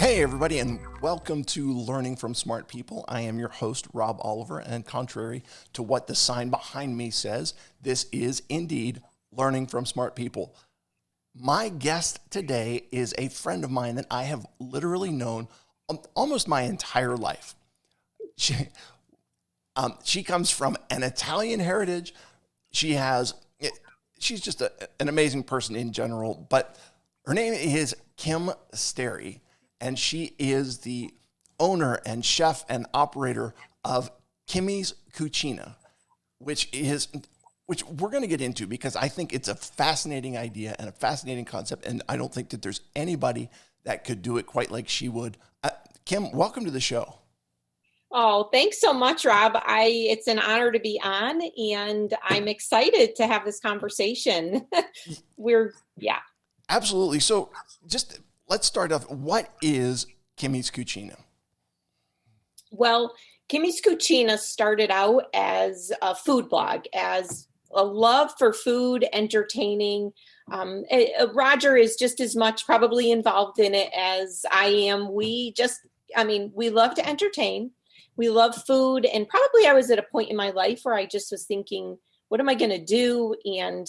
Hey, everybody, and welcome to Learning from Smart People. I am your host, Rob Oliver, and contrary to what the sign behind me says, this is indeed Learning from Smart People. My guest today is a friend of mine that I have literally known almost my entire life. She comes from an Italian heritage. She's just an amazing person in general, but her name is Kim Sterry, and she is the owner and chef and operator of Kimmy's Cucina, which we're going to get into because I think it's a fascinating idea and a fascinating concept, and I don't think that there's anybody that could do it quite like she would. Kim, welcome to the show. Oh, thanks so much, Rob. It's an honor to be on, and I'm excited to have this conversation. Yeah. Absolutely. So just let's start off. What is Kimmy's Cucina? Well, Kimmy's Cucina started out as a food blog, as a love for food, entertaining. Roger is just as much probably involved in it as I am. We love to entertain. We love food. And probably I was at a point in my life where I just was thinking, what am I going to do? And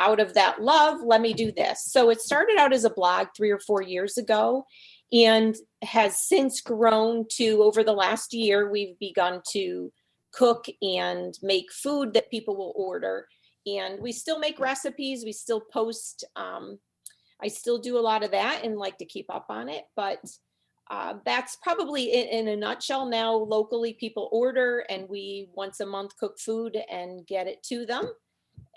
out of that love, let me do this. So it started out as a blog 3 or 4 years ago and has since grown to over the last year, we've begun to cook and make food that people will order. And we still make recipes. We still post. I still do a lot of that and like to keep up on it. But that's probably in a nutshell. Now, locally, people order and we once a month cook food and get it to them.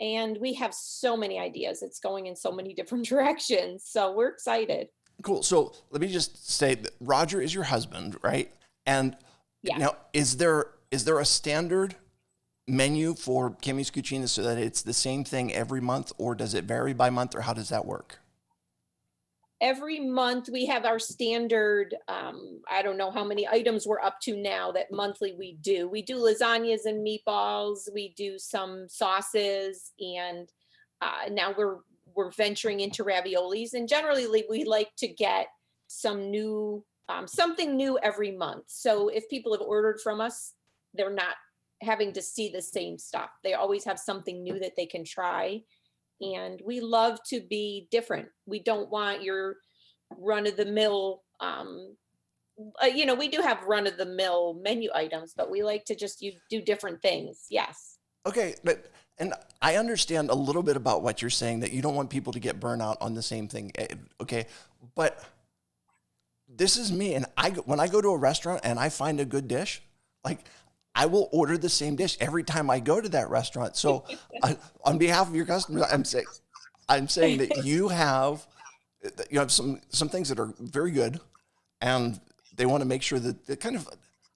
And we have so many ideas. It's going in so many different directions. So we're excited. Cool. So let me just say that Roger is your husband, right? And Yes. now, is there a standard menu for Kimmy's Cucina so that it's the same thing every month, or does it vary by month, or how does that work? Every month we have our standard, I don't know how many items we're up to now that monthly we do lasagnas and meatballs, we do some sauces, and now we're venturing into raviolis, and generally we like to get some new something new every month. So if people have ordered from us, they're not having to see the same stuff. They always have something new that they can try, and we love to be different. We don't want your run of the mill. We do have run of the mill menu items, but we like to just you do different things. Yes. Okay, but and I understand a little bit about what you're saying that you don't want people to get burnt out on the same thing. Okay, but this is me, and when I go to a restaurant and I find a good dish, like I will order the same dish every time I go to that restaurant. So, on behalf of your customers, I'm saying that you have some things that are very good, and they want to make sure that the kind of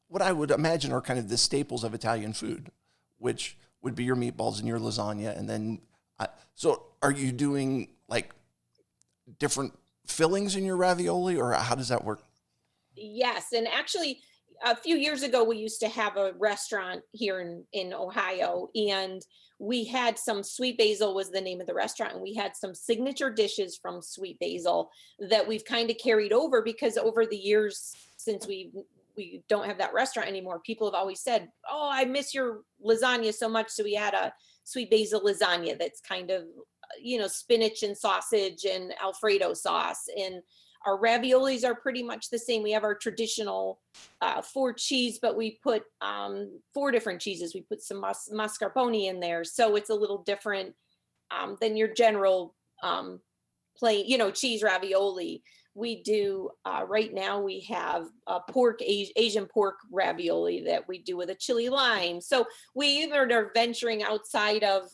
what I would imagine are kind of the staples of Italian food, which would be your meatballs and your lasagna, and then so are you doing like different fillings in your ravioli, or how does that work? Yes, and actually, a few years ago, we used to have a restaurant here in Ohio, and we had some Sweet Basil was the name of the restaurant, and we had some signature dishes from Sweet Basil that we've kind of carried over because over the years since we don't have that restaurant anymore, people have always said, "Oh, I miss your lasagna so much." So we had a Sweet Basil lasagna that's kind of spinach and sausage and Alfredo sauce, and our raviolis are pretty much the same. We have our traditional four cheese, but we put four different cheeses. We put some mascarpone in there, so it's a little different than your general plain, cheese ravioli. We do right now. We have a Asian pork ravioli that we do with a chili lime. So we even are venturing outside of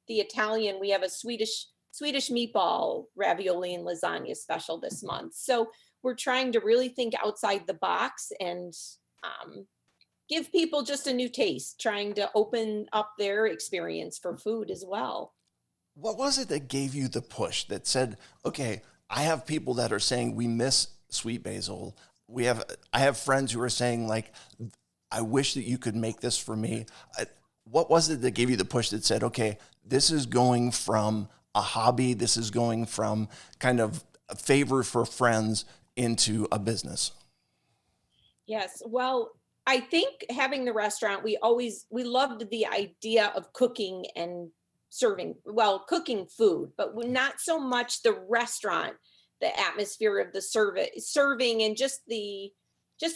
the Italian. We have a Swedish meatball ravioli and lasagna special this month. So we're trying to really think outside the box and give people just a new taste, trying to open up their experience for food as well. What was it that gave you the push that said, okay, I have people that are saying we miss sweet basil. I have friends who are saying like, I wish that you could make this for me. What was it that gave you the push that said, okay, this is going from a hobby, this is going from kind of a favor for friends into a business? Yes. Well, I think having the restaurant, we loved the idea of cooking and serving, well, cooking food, but not so much the restaurant, the atmosphere of the serving and just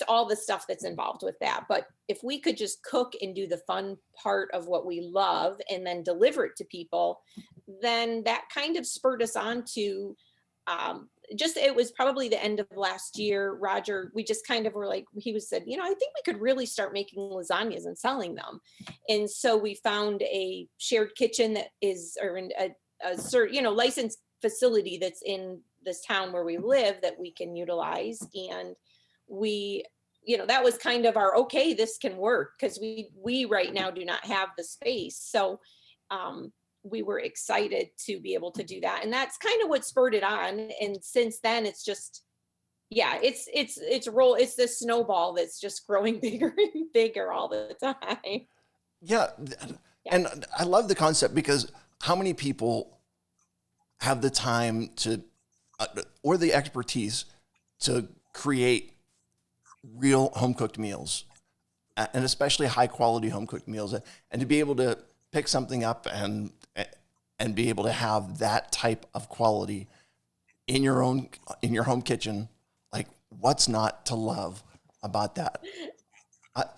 all the stuff that's involved with that. But if we could just cook and do the fun part of what we love and then deliver it to people, then that kind of spurred us on to um, just it was probably the end of last year. Roger, we just kind of were like, he was said, I think we could really start making lasagnas and selling them. And so we found a shared kitchen that is, or in licensed facility that's in this town where we live that we can utilize. And we, that was kind of our, okay, this can work, because we right now do not have the space. So, um, we were excited to be able to do that, and that's kind of what spurred it on. And since then it's just, yeah, it's this snowball that's just growing bigger and bigger all the time. Yeah. Yeah. And I love the concept, because how many people have the time to, or the expertise to create real home cooked meals, and especially high quality home cooked meals, and to be able to pick something up and be able to have that type of quality in your home kitchen. Like, what's not to love about that?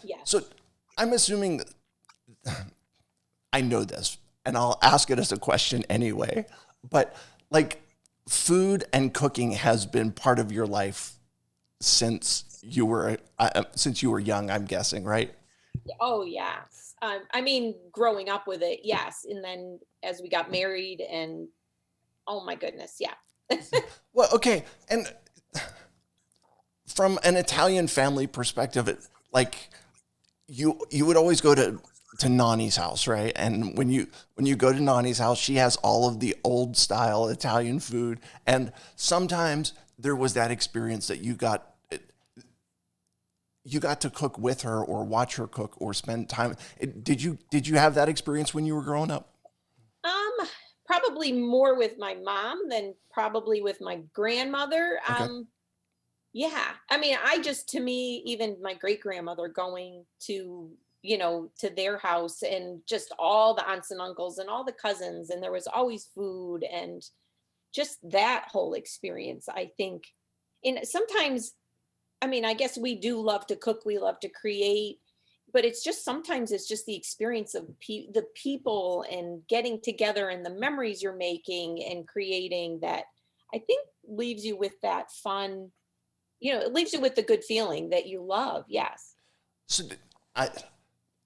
Yes. So I'm assuming, I know this, and I'll ask it as a question anyway, but like, food and cooking has been part of your life since you were young, I'm guessing, right? Oh, yes. I mean, growing up with it, yes. And then as we got married, and oh my goodness, yeah. Well, okay, and from an Italian family perspective, like, you would always go to Nani's house, right? And when you go to Nani's house, she has all of the old style Italian food, and sometimes there was that experience that you got to cook with her, or watch her cook, or spend time. Did you have that experience when you were growing up? Um, Probably more with my mom than probably with my grandmother. Okay. Yeah. I mean, to me, even my great grandmother going to their house, and just all the aunts and uncles and all the cousins, and there was always food, and just that whole experience, I think. And sometimes, I mean, I guess we do love to cook, we love to create, but it's just sometimes it's just the experience of the people and getting together and the memories you're making and creating that I think leaves you with that fun, it leaves you with the good feeling that you love. Yes. So I,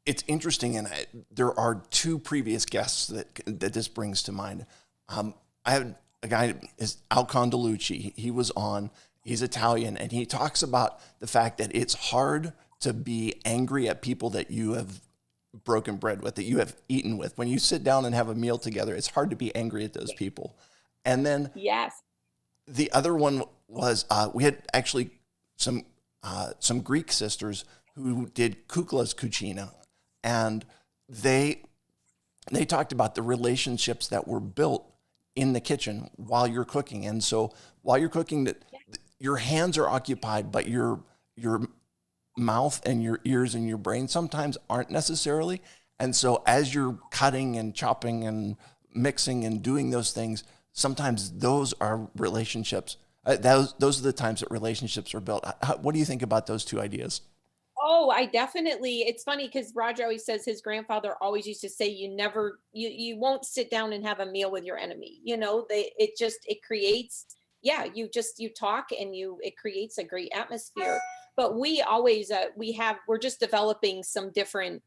it's interesting, and there are two previous guests that this brings to mind. I have a guy, is Al Condalucci. He was on. He's Italian, and he talks about the fact that it's hard to be angry at people that you have broken bread with, that you have eaten with. When you sit down and have a meal together, it's hard to be angry at those people. And then Yes. the other one was, we had actually some Greek sisters who did Kukla's Cucina, and they they talked about the relationships that were built in the kitchen while you're cooking. And so while you're cooking, that your hands are occupied, but your mouth and your ears and your brain sometimes aren't necessarily. And so as you're cutting and chopping and mixing and doing those things, sometimes those are relationships. Those are the times that relationships are built. What do you think about those two ideas? Oh, I definitely, it's funny because Roger always says his grandfather always used to say, you never, you won't sit down and have a meal with your enemy. It creates, yeah, you talk and it creates a great atmosphere. But we always, we're just developing some different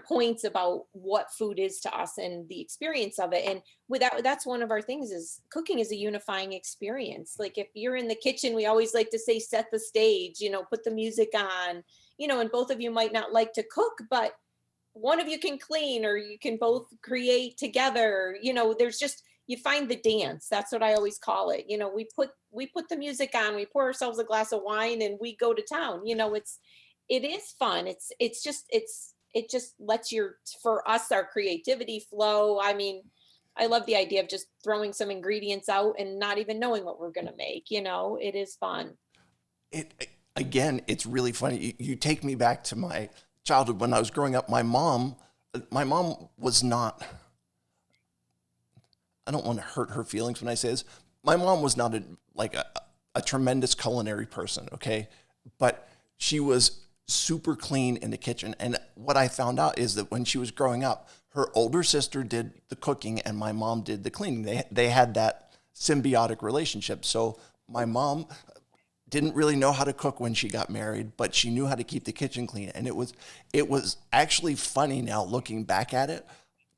points about what food is to us and the experience of it. And that's one of our things, is cooking is a unifying experience. Like, if you're in the kitchen, we always like to say, set the stage, put the music on, and both of you might not like to cook, but one of you can clean, or you can both create together. There's just, you find the dance. That's what I always call it. We put the music on, we pour ourselves a glass of wine, and we go to town. It is fun. It just lets for us, our creativity flow. I mean, I love the idea of just throwing some ingredients out and not even knowing what we're going to make. It is fun. It again, it's really funny. You take me back to my childhood when I was growing up. My mom was not. I don't want to hurt her feelings when I say this. My mom was not a tremendous culinary person, okay? But she was super clean in the kitchen. And what I found out is that when she was growing up, her older sister did the cooking and my mom did the cleaning. They had that symbiotic relationship. So my mom didn't really know how to cook when she got married, but she knew how to keep the kitchen clean. And it was actually funny now looking back at it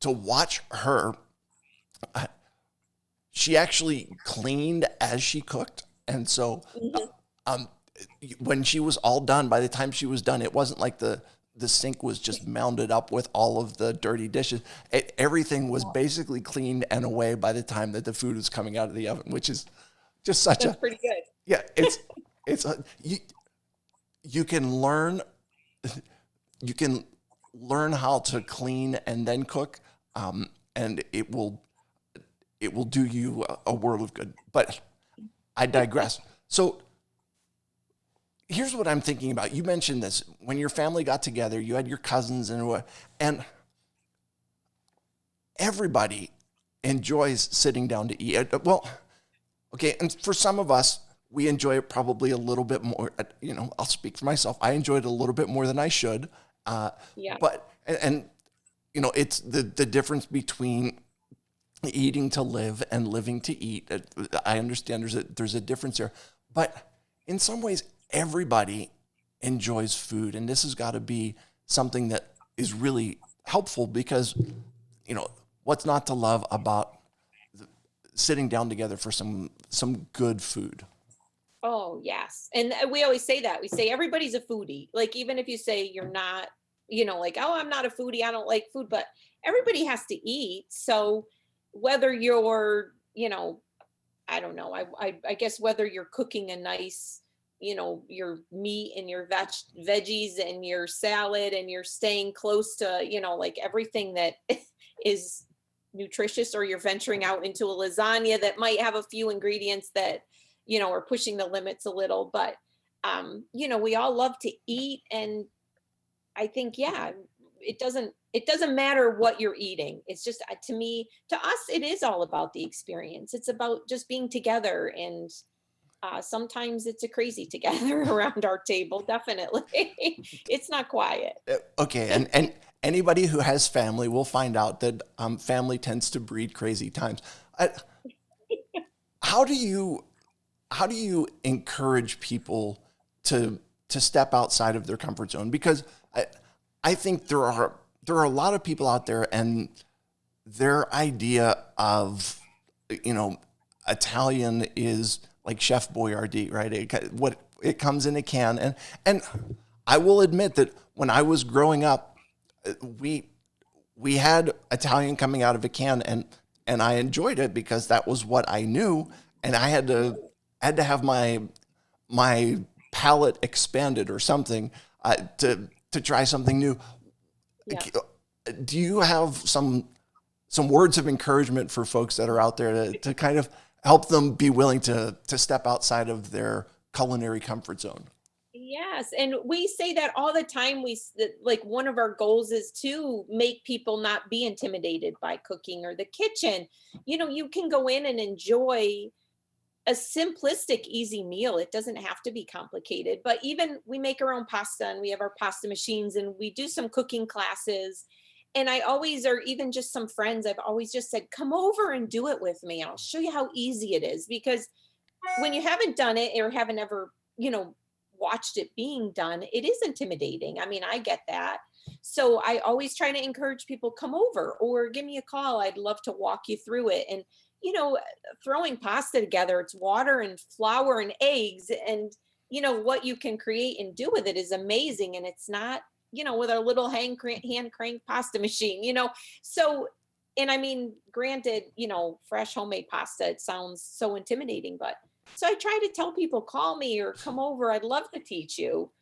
to watch her. She actually cleaned as she cooked. And so Mhm. um, when she was all done, by the time she was done, it wasn't like the sink was just mounded up with all of the dirty dishes. Everything was basically cleaned and away by the time that the food was coming out of the oven, which is just such That's a, pretty good. yeah, you can learn, you can learn how to clean and then cook. And it will do you a world of good. But I digress. So here's what I'm thinking about. You mentioned this when your family got together. You had your cousins and everybody enjoys sitting down to eat. Well, okay, and for some of us, we enjoy it probably a little bit more. I'll speak for myself. I enjoy it a little bit more than I should. Uh, Yeah. but and it's the difference between eating to live and living to eat. I understand there's a difference there, but in some ways, everybody enjoys food, and this has got to be something that is really helpful because you know what's not to love about sitting down together for some good food. Oh, yes. And we always say that. We say everybody's a foodie. Like, even if you say you're not, like, oh, I'm not a foodie, I don't like food, but everybody has to eat. So whether you're, I don't know, I guess whether you're cooking a nice, your meat and your veggies and your salad and you're staying close to, like everything that is nutritious, or you're venturing out into a lasagna that might have a few ingredients that are pushing the limits a little, but we all love to eat. And I think, yeah, it doesn't matter what you're eating. It's just, to me, to us, it is all about the experience. It's about just being together. And sometimes it's a crazy together around our table, definitely. It's not quiet. Okay, and anybody who has family will find out that family tends to breed crazy times. I, how do you how do you encourage people to step outside of their comfort zone? Because I think there are a lot of people out there, and their idea of you know Italian is like Chef Boyardee, right? It comes in a can, and I will admit that when I was growing up, we we had Italian coming out of a can, and I enjoyed it because that was what I knew, and I had to have my palate expanded or something to try something new. Yeah. Do you have some words of encouragement for folks that are out there to kind of help them be willing to step outside of their culinary comfort zone? Yes, and we say that all the time. Like, one of our goals is to make people not be intimidated by cooking or the kitchen. You can go in and enjoy a simplistic, easy meal. It doesn't have to be complicated. But even we make our own pasta and we have our pasta machines and we do some cooking classes. And I always, or even just some friends, I've always just said, come over and do it with me. I'll show you how easy it is. Because when you haven't done it or haven't ever, watched it being done, it is intimidating. I mean, I get that. So I always try to encourage people, come over or give me a call. I'd love to walk you through it. And, you know, throwing pasta together, it's water and flour and eggs. And, what you can create and do with it is amazing. And it's not, with our little hand crank pasta machine, So, and I mean, granted, fresh homemade pasta, it sounds so intimidating, but so I try to tell people, call me or come over. I'd love to teach you,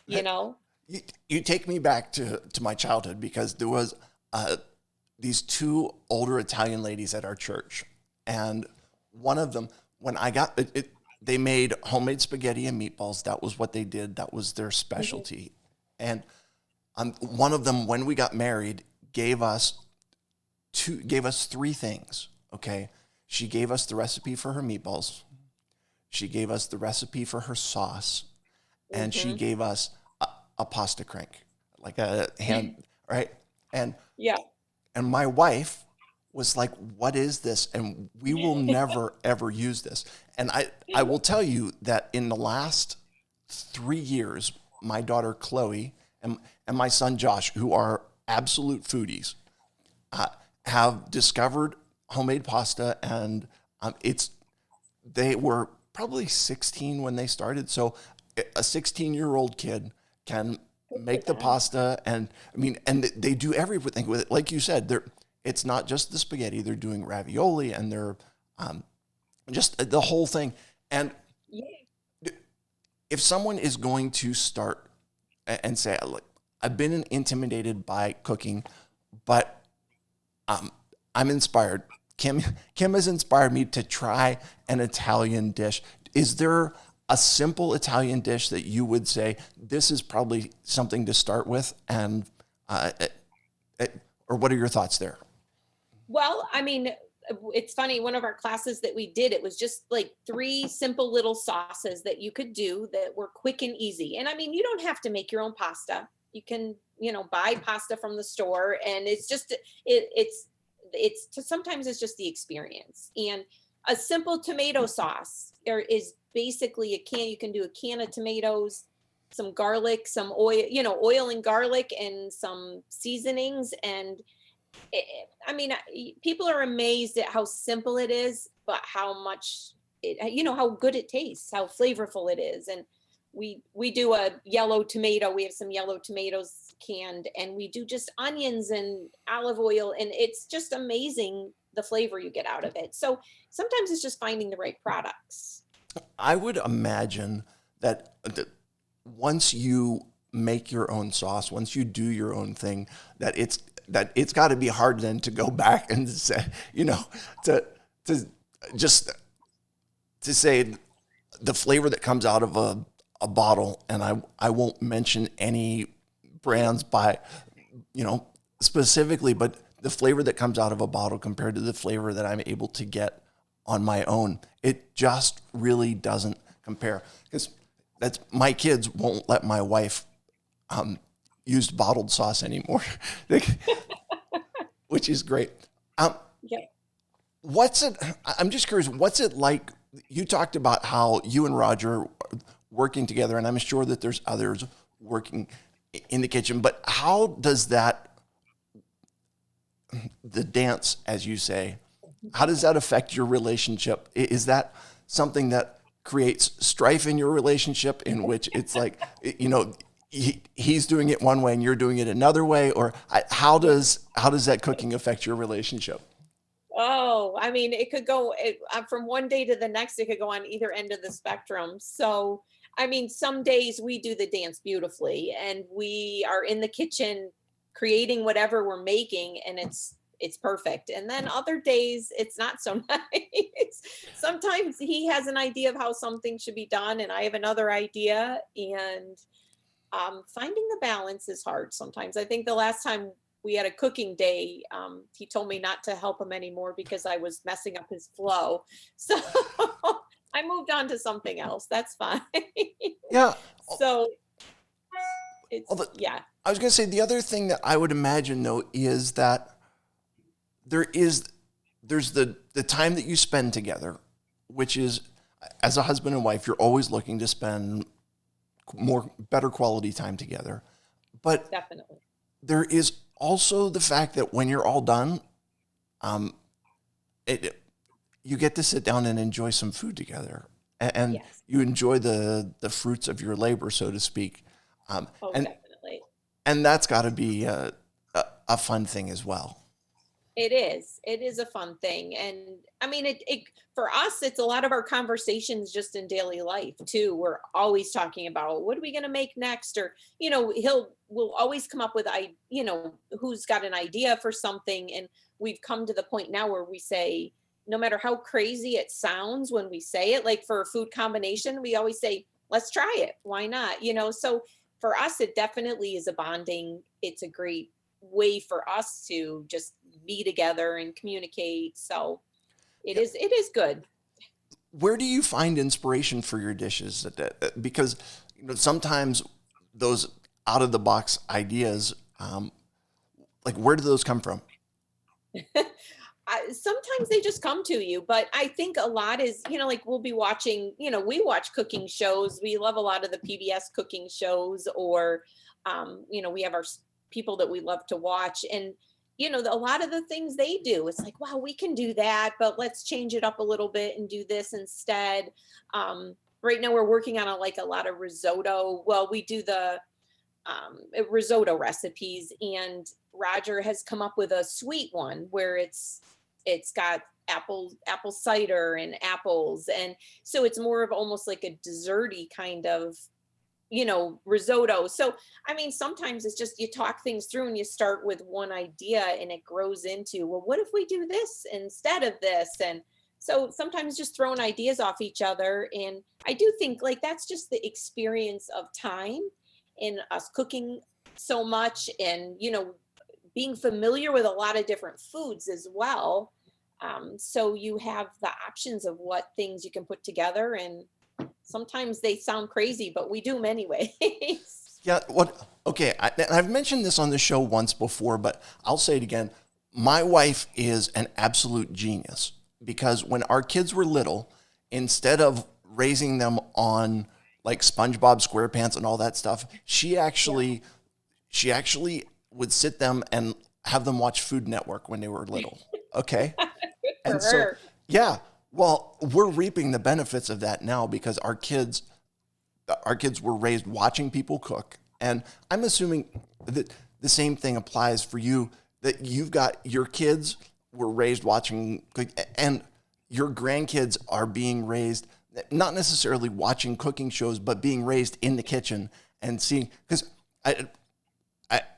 you know? You take me back to my childhood because there was these two older Italian ladies at our church, and one of them, when I got they made homemade spaghetti and meatballs. That was what they did. That was their Mhm. specialty. And one of them, when we got married, gave us three things. Okay, she gave us the recipe for her meatballs. She gave us the recipe for her sauce, and she Mhm. gave us a pasta crank, like a hand, right? And Yeah. and my wife was like, "What is this?" And we will never ever use this. And I will tell you that in the last 3 years, my daughter Chloe and my son Josh, who are absolute foodies, uh, have discovered homemade pasta, and it's they were probably 16 when they started. So a 16-year-old kid can Good for make the them. pasta, and I mean, and they do everything with it. Like you said, it's not just the spaghetti. They're doing ravioli, and they're um, just the whole thing. And Yeah. if someone is going to start and say, "Look, I've been intimidated by cooking, but um, I'm inspired. Kim has inspired me to try an Italian dish. Is there a simple Italian dish that you would say this is probably something to start with, and uh, or what are your thoughts there? Well, I mean, it's funny. One of our classes that we did, it was just like three simple little sauces that you could do that were quick and easy. And I mean, you don't have to make your own pasta. You can, buy pasta from the store, and it's just sometimes it's just the experience. And a simple tomato sauce there is basically a can. You can do a can of tomatoes, some garlic, some oil, oil and garlic, and some seasonings, and I mean, people are amazed at how simple it is, but how much how good it tastes, how flavorful it is. And we do a yellow tomato. We have some yellow tomatoes canned, and we do just onions and olive oil, and it's just amazing the flavor you get out of it. So sometimes it's just finding the right products. I would imagine that once you make your own sauce, once you do your own thing, that it's got to be hard then to go back and say, to to just to say the flavor that comes out of a bottle, and I won't mention any brands by, you know, specifically, but the flavor that comes out of a bottle compared to the flavor that I'm able to get on my own, it just really doesn't compare. Because that's my kids won't let my wife um, use bottled sauce anymore, which is great. Um, Yeah. what's it? I'm just curious. What's it like? You talked about how you and Roger are working together, and I'm sure that there's others working in the kitchen. But how does the dance, as you say, how does that affect your relationship? Is that something that creates strife in your relationship, in which it's like, he's doing it one way and you're doing it another way, or how does that cooking affect your relationship? Oh, I mean, it could go from one day to the next. It could go on either end of the spectrum. So, I mean, some days we do the dance beautifully, and we are in the kitchen creating whatever we're making, and it's perfect. And then other days it's not so nice. Sometimes he has an idea of how something should be done, and I have another idea, and finding the balance is hard sometimes. I think the last time we had a cooking day, he told me not to help him anymore because I was messing up his flow. So I moved on to something else. That's fine. Yeah. So Although, yeah. I was going to say the other thing that I would imagine though is that there is there's the time that you spend together, which is, as a husband and wife, you're always looking to spend more better quality time together. But Definitely. there is also the fact that when you're all done, um, it you get to sit down and enjoy some food together, and Yes. you enjoy the fruits of your labor, so to speak, um, Oh, and definitely. and that's got to be a fun thing as well. It is. It is a fun thing. And I mean, it for us, it's a lot of our conversations just in daily life too. We're always talking about what are we going to make next? Or, we'll always come up with, who's got an idea for something. And we've come to the point now where we say, no matter how crazy it sounds when we say it, like for a food combination, we always say, let's try it. Why not? So for us, it definitely is a bonding. It's a great way for us to just be together and communicate. So Yeah. it is good. Where do you find inspiration for your dishes? Because sometimes those out of the box ideas, like where do those come from? Sometimes they just come to you, but I think a lot is, like we'll be watching, we watch cooking shows. We love a lot of the PBS cooking shows, or, we have our people that we love to watch. And, a lot of the things they do, it's like, wow, we can do that, but let's change it up a little bit and do this instead. Right now we're working on like a lot of risotto. Well, we do the risotto recipes, and Roger has come up with a sweet one where it's got apple cider and apples, and so it's more of almost like a desserty kind of risotto. So I mean, sometimes it's just you talk things through and you start with one idea and it grows into, well, what if we do this instead of this? And so sometimes just throwing ideas off each other. And I do think like that's just the experience of time in us cooking so much, and being familiar with a lot of different foods as well. So you have the options of what things you can put together, and sometimes they sound crazy, but we do them anyway. Yeah, what? Okay, I've mentioned this on the show once before, but I'll say it again. My wife is an absolute genius because when our kids were little, instead of raising them on like SpongeBob SquarePants and all that stuff, Yeah. she actually would sit them and have them watch Food Network when they were little. Okay, Good for and so her. yeah, well, we're reaping the benefits of that now because our kids were raised watching people cook. And I'm assuming that the same thing applies for you, that you've got your kids were raised watching cook, and your grandkids are being raised not necessarily watching cooking shows, but being raised in the kitchen and seeing. Because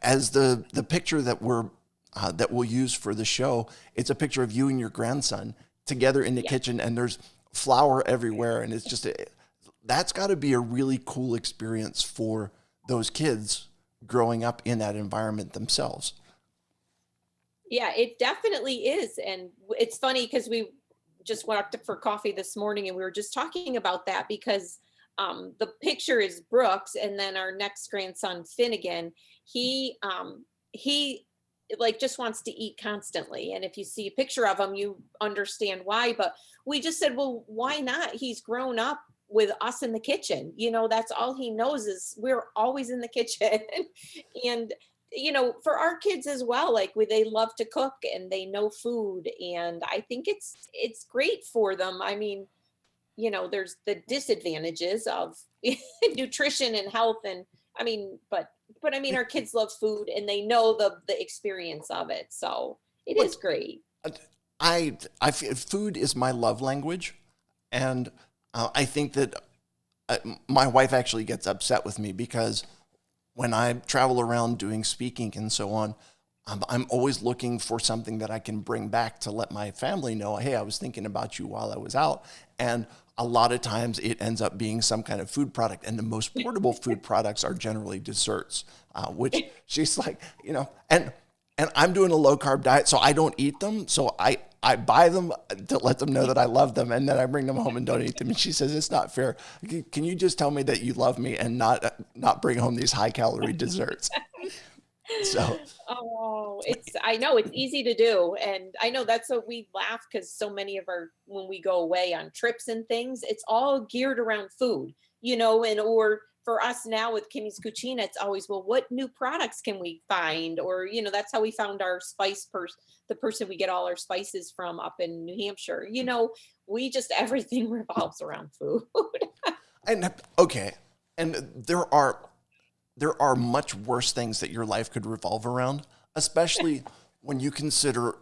as the picture that we'll use for the show, it's a picture of you and your grandson together in the Yeah. kitchen, and there's flour everywhere, and it's just that's got to be a really cool experience for those kids growing up in that environment themselves. Yeah, it definitely is. And it's funny because we just went up for coffee this morning and we were just talking about that because the picture is Brooks, and then our next grandson, Finnegan, he like just wants to eat constantly. And if you see a picture of him, you understand why. But we just said, well, why not? He's grown up with us in the kitchen. That's all he knows is we're always in the kitchen. And for our kids as well, like they love to cook and they know food, and I think it's great for them. I mean, there's the disadvantages of nutrition and health, and I mean, but I mean, our kids love food and they know the experience of it, so it is Look, great. food is my love language, and I think that uh, my wife actually gets upset with me because when I travel around doing speaking and so on, I'm always looking for something that I can bring back to let my family know, hey, I was thinking about you while I was out. And a lot of times it ends up being some kind of food product. And the most portable food products are generally desserts, which she's like, and I'm doing a low carb diet, so I don't eat them. So I buy them to let them know that I love them, and then I bring them home and don't eat them. And she says it's not fair. Can you just tell me that you love me and not bring home these high calorie desserts? So Oh, I know it's easy to do. And I know that's what we laugh because so many of when we go away on trips and things, it's all geared around food, and or for us now with Kimmy's Cucina, it's always, well, what new products can we find? Or, that's how we found our the person we get all our spices from up in New Hampshire. We just, everything revolves around food. and okay, and there are much worse things that your life could revolve around, especially when you consider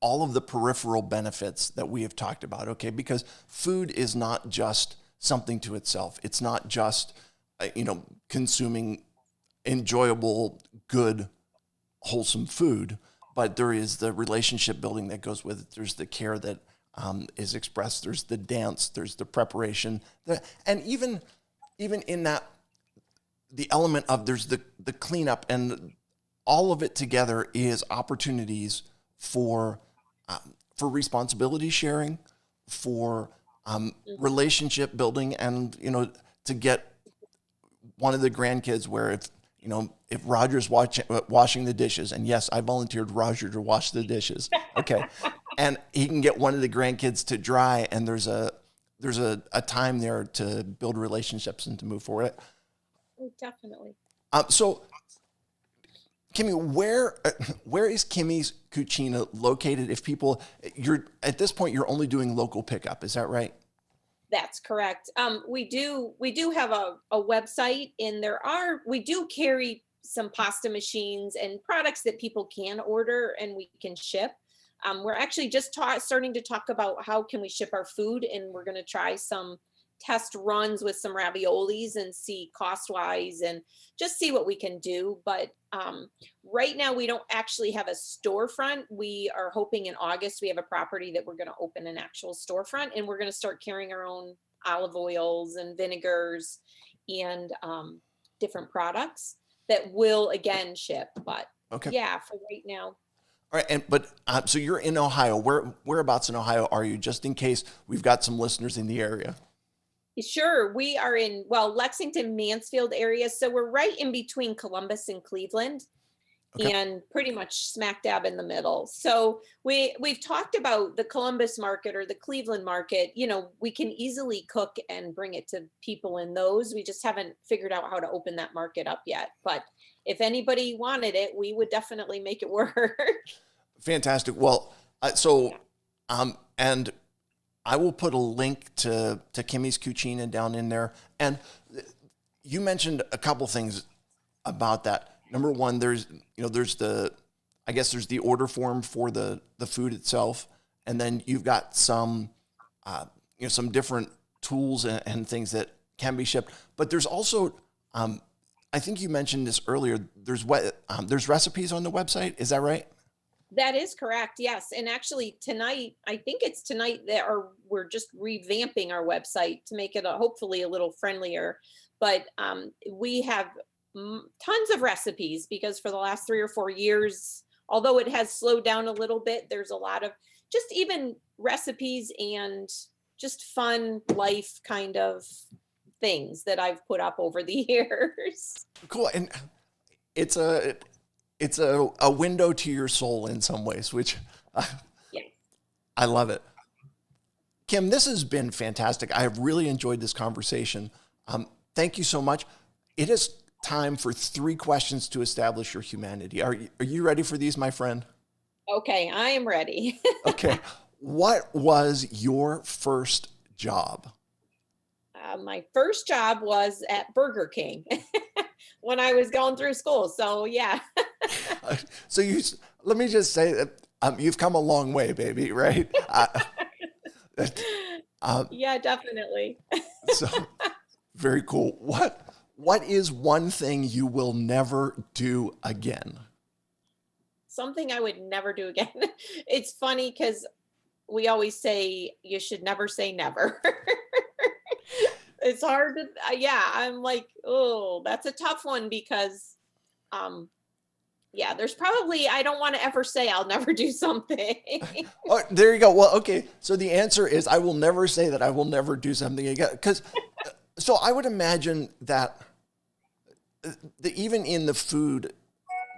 all of the peripheral benefits that we have talked about, okay? Because food is not just something to itself. It's not just, consuming enjoyable, good, wholesome food, but there is the relationship building that goes with it. There's the care that is expressed. There's the dance. There's the preparation. And even in that, the element of there's the cleanup, and all of it together is opportunities for responsibility sharing, for relationship building, and to get one of the grandkids where if Roger's washing the dishes, and yes, I volunteered Roger to wash the dishes, okay, and he can get one of the grandkids to dry, and there's a time there to build relationships and to move forward. Oh, definitely. So, Kimmy, where is Kimmy's Cucina located? If people, you're at this point, you're only doing local pickup, is that right? That's correct. We do have a website, and we do carry some pasta machines and products that people can order and we can ship. We're actually just starting to talk about how can we ship our food, and we're going to try some test runs with some raviolis and see cost wise and just see what we can do. But right now we don't actually have a storefront. We are hoping in August we have a property that we're going to open an actual storefront, and we're going to start carrying our own olive oils and vinegars and different products that will again ship. But Okay. yeah, for right now. All right, so you're in Ohio. Whereabouts in Ohio are you? Just in case we've got some listeners in the area. Sure. We are in, Lexington, Mansfield area. So we're right in between Columbus and Cleveland, Okay. and pretty much smack dab in the middle. So we've talked about the Columbus market or the Cleveland market. We can easily cook and bring it to people in those. We just haven't figured out how to open that market up yet. But if anybody wanted it, we would definitely make it work. Fantastic. Well, and I will put a link to Kimmy's Cucina down in there. And you mentioned a couple things about that. Number one, there's the order form for the food itself, and then you've got some some different tools and things that can be shipped. But there's also I think you mentioned this earlier. There's recipes on the website. Is that right? That is correct. Yes. And actually tonight, I think it's tonight we're just revamping our website to make it hopefully a little friendlier. But we have tons of recipes, because for the last 3 or 4 years, although it has slowed down a little bit, there's a lot of just even recipes and just fun life kind of things that I've put up over the years. Cool. And it's a window to your soul in some ways, which Yeah. I love it. Kim, this has been fantastic. I have really enjoyed this conversation. Thank you so much. It is time for 3 questions to establish your humanity. Are you ready for these, my friend? Okay, I am ready. Okay. What was your first job? My first job was at Burger King when I was going through school. So yeah. So let me just say that you've come a long way, baby, right? Yeah, definitely. So very cool. What is one thing you will never do again? Something I would never do again. It's funny because we always say you should never say never. It's hard to, yeah, I'm like, oh, that's a tough one because, yeah, there's probably, I don't want to ever say I'll never do something. Oh, there you go. Well, okay. So the answer is I will never say that I will never do something again. Because, so I would imagine that even in the food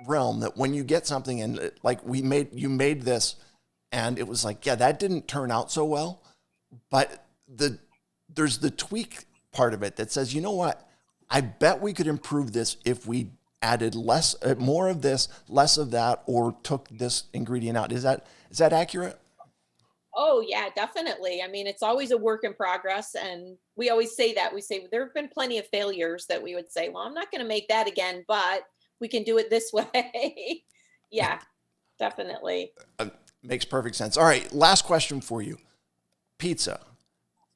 realm, that when you get something and like you made this and it was like, yeah, that didn't turn out so well, but there's the tweak part of it that says, you know what? I bet we could improve this if we added more of this, less of that, or took this ingredient out. Is that accurate? Oh yeah, definitely. I mean, it's always a work in progress. And we always say that. We say there have been plenty of failures that we would say, well, I'm not going to make that again, but we can do it this way. Yeah, definitely. Makes perfect sense. All right, last question for you. Pizza.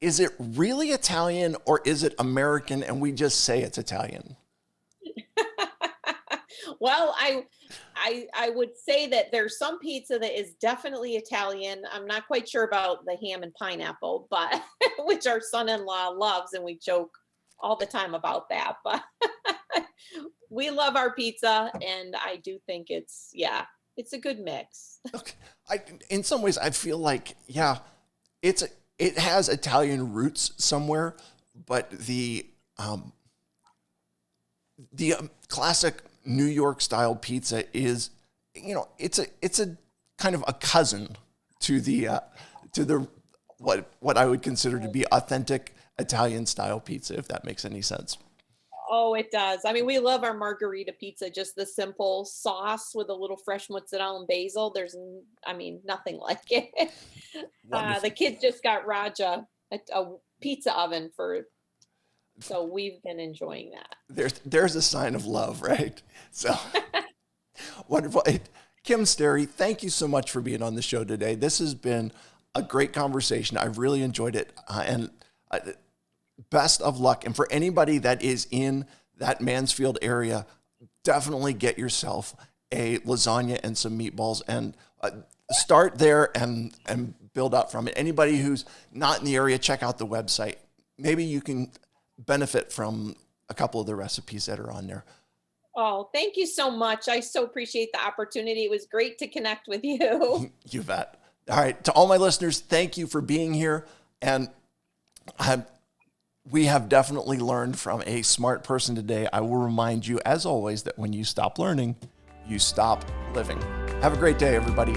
Is it really Italian or is it American and we just say it's Italian? Well, I would say that there's some pizza that is definitely Italian. I'm not quite sure about the ham and pineapple, but which our son-in-law loves, and we joke all the time about that. But we love our pizza, and I do think it's a good mix. Okay. In some ways, I feel like, yeah, it has Italian roots somewhere, but the classic New York style pizza is, it's a kind of a cousin to the what I would consider to be authentic Italian style pizza, if that makes any sense. Oh, it does. I mean, we love our margarita pizza, just the simple sauce with a little fresh mozzarella and basil. I mean, nothing like it. The Wonderful. kids just got Raja a pizza oven so we've been enjoying that. There's a sign of love, right? So wonderful. Hey, Kim Sterry, thank you so much for being on the show today. This has been a great conversation. I've really enjoyed it. And best of luck. And for anybody that is in that Mansfield area, definitely get yourself a lasagna and some meatballs and start there and build up from it. Anybody who's not in the area, check out the website. Maybe you can benefit from a couple of the recipes that are on there. Oh, thank you so much. I so appreciate the opportunity. It was great to connect with you. You bet. All right. To all my listeners, thank you for being here. And we have definitely learned from a smart person today. I will remind you, as always, that when you stop learning, you stop living. Have a great day, everybody.